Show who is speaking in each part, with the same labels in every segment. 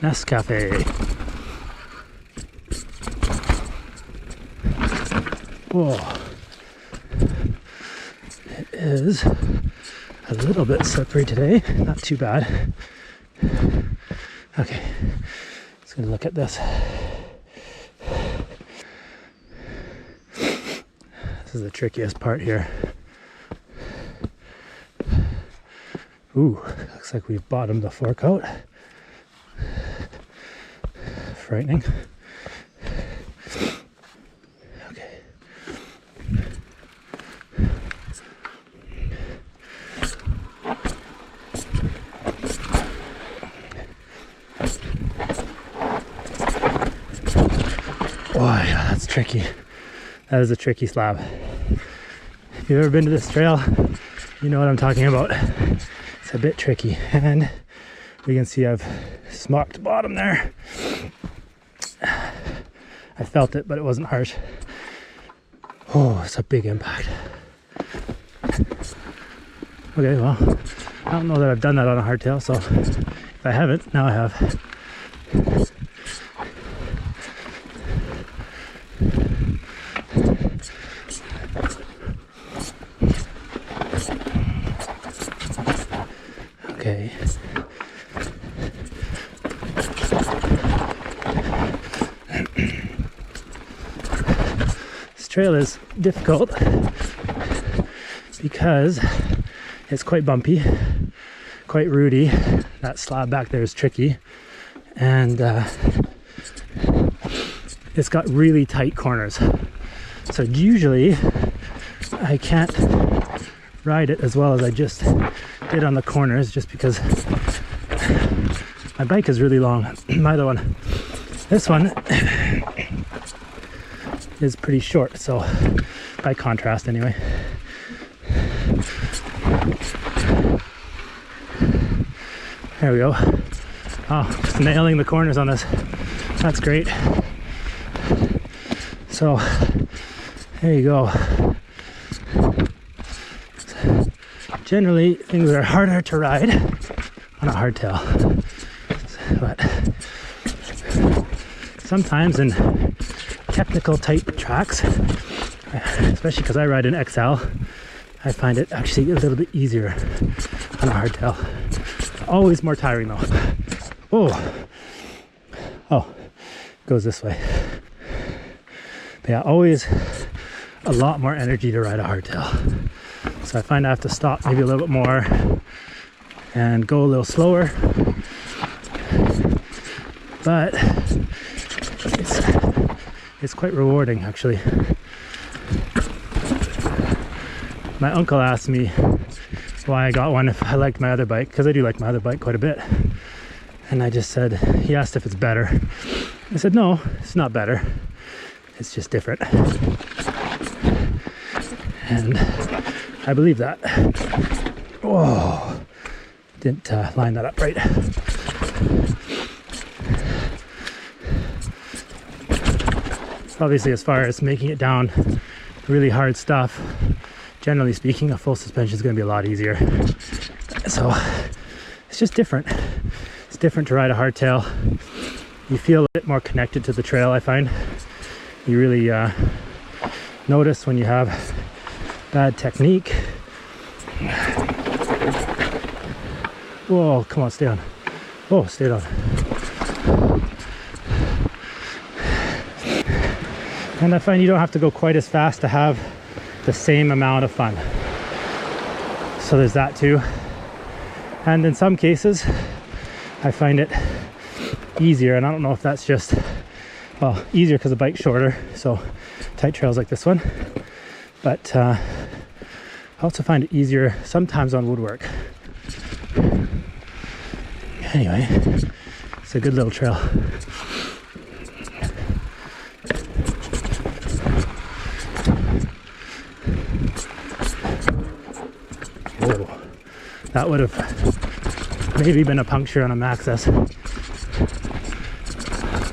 Speaker 1: Nescafe. Whoa. It is a little bit slippery today, not too bad. Okay, let's go look at this. This is the trickiest part here. Ooh, looks like we've bottomed the fork out. Frightening. Okay. Oh yeah, that's tricky. That is a tricky slab. If you've ever been to this trail, you know what I'm talking about. It's a bit tricky, and we can see I've smocked bottom there. I felt it, but it wasn't harsh. Oh, it's a big impact. Okay, well, I don't know that I've done that on a hardtail, so if I haven't, now I have. Okay. This trail is difficult because it's quite bumpy, quite rooty. That slab back there is tricky, and it's got really tight corners. So usually I can't ride it as well as I just did on the corners, just because my bike is really long. My other one, this one is pretty short, so by contrast anyway. There we go. Oh, just nailing the corners on this. That's great. So there you go. Generally, things are harder to ride on a hardtail, but sometimes in technical type tracks, especially because I ride an XL, I find it actually a little bit easier on a hardtail. Always more tiring though. Oh, goes this way. But yeah, always a lot more energy to ride a hardtail. So I find I have to stop maybe a little bit more and go a little slower. But it's quite rewarding actually. My uncle asked me why I got one if I liked my other bike, because I do like my other bike quite a bit. And I just said, he asked if it's better. I said, no, it's not better. It's just different. And I believe that. Whoa, didn't line that up right. Obviously, as far as making it down really hard stuff, generally speaking, a full suspension is going to be a lot easier. So it's just different. It's different to ride a hardtail. You feel a bit more connected to the trail, I find. You really notice when you have bad technique. Whoa, come on, stay on. Oh, stay on. And I find you don't have to go quite as fast to have the same amount of fun. So there's that too. And in some cases, I find it easier, and I don't know if that's just, well, easier because the bike's shorter, so tight trails like this one. But I also find it easier sometimes on woodwork. Anyway, it's a good little trail. Whoa, that would have maybe been a puncture on a Maxxis.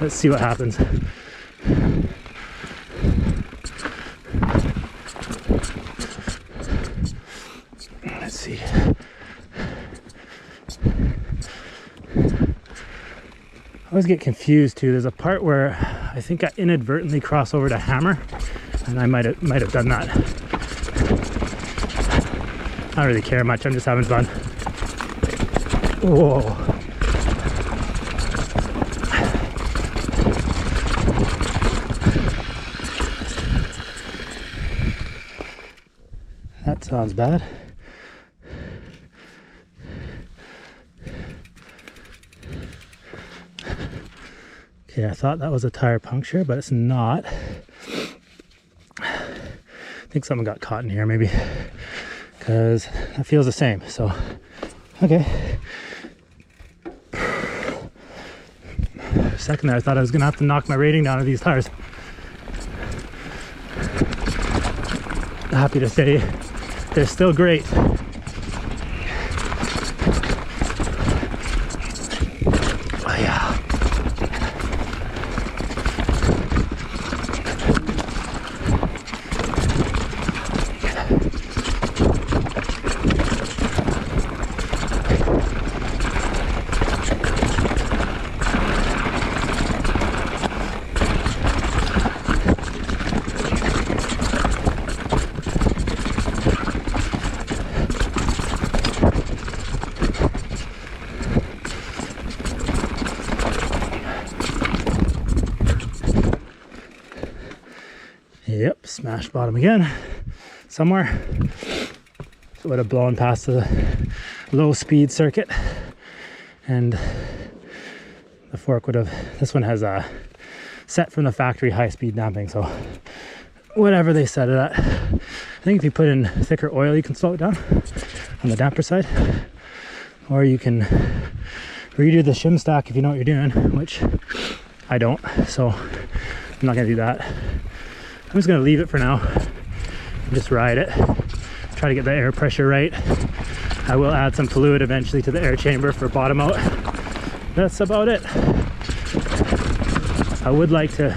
Speaker 1: Let's see what happens. Let's see. I always get confused too. There's a part where I think I inadvertently cross over to hammer, and I might have done that. I don't really care much. I'm just having fun. Whoa. That sounds bad. Okay, I thought that was a tire puncture, but it's not. I think something got caught in here maybe, because that feels the same. So, okay. For a second there, I thought I was gonna have to knock my rating down of these tires. Happy to say they're still great. Oh yeah. Yep, smashed bottom again, somewhere. So would have blown past the low speed circuit, and the fork would have, this one has a set from the factory high speed damping, so whatever they set it at. I think if you put in thicker oil, you can slow it down on the damper side, or you can redo the shim stack if you know what you're doing, which I don't, so I'm not gonna do that. I'm just gonna leave it for now and just ride it, try to get the air pressure right. I will add some fluid eventually to the air chamber for bottom out. That's about it. I would like to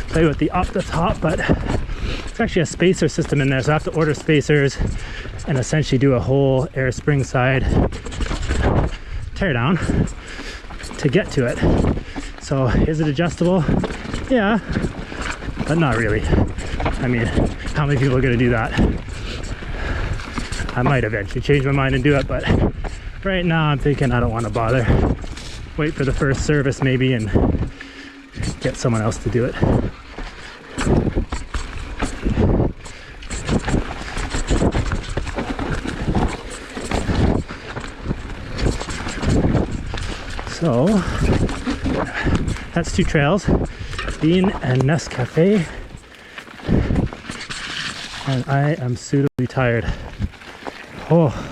Speaker 1: play with the up the top, but it's actually a spacer system in there, so I have to order spacers and essentially do a whole air spring side tear down to get to it. So is it adjustable? Yeah, but not really. I mean, how many people are gonna do that? I might eventually change my mind and do it, but right now I'm thinking I don't want to bother. Wait for the first service maybe and get someone else to do it. So that's two trails, Bean and Nescafe, and I am suitably tired. Oh.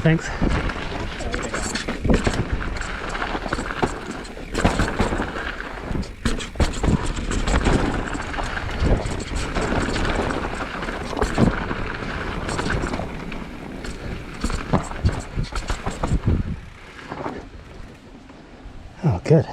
Speaker 1: thanks. Oh, good.